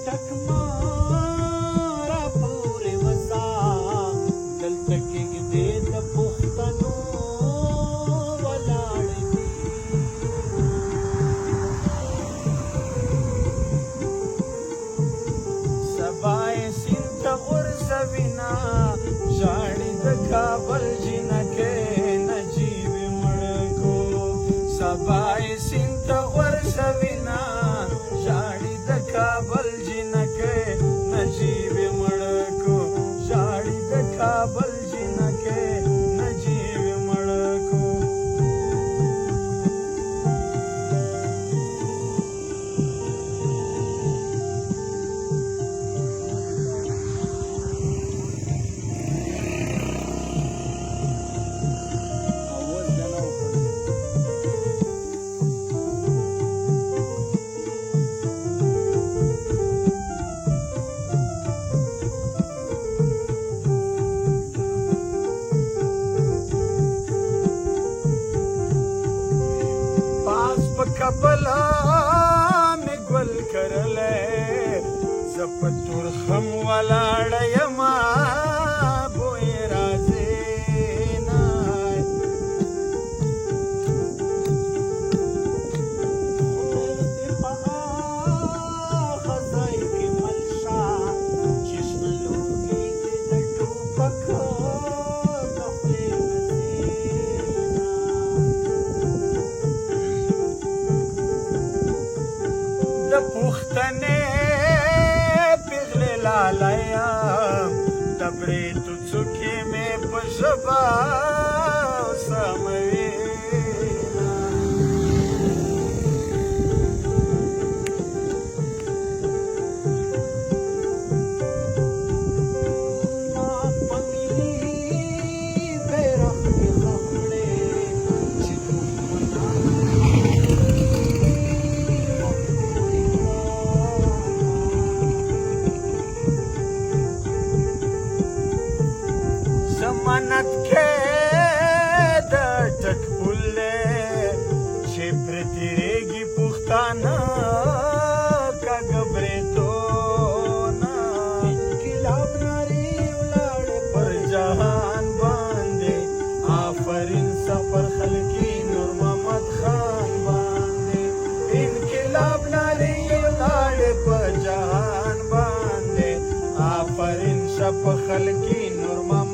ټکمارا پورې وسا دلته کېږدې د پښتنو ولاړ دي سبا یې سیند ته غورځوینه ژاړي د کابل جینکۍ نجیب مړ کو سبا یې سیند ته غورځوینه ژاړي د کابل جینکۍ نجیب مړ کو ژاړي د کابل جینکۍ نجیب مړ کو کبلا می ګل کرلې زپتور خم ولاړ یما بوې راځي نه خزای کې ملشا چشم لوګي د ټوپک د پښتنې پیغلې لالیه د بریتو څوکې مې په ژبه سموي په ملي بیرغ کې خپلې چې زمانت کې د ټټ پلې چې پرې تېرېږي پښتانه کږ بریتونه انقلاب نارې ولاړې پر جهان باندې آفرین سفر خلکي نور محمد خان باندې انقلاب نارې ولاړې پر جهان باندې آفرین سفر خلکي نور محمد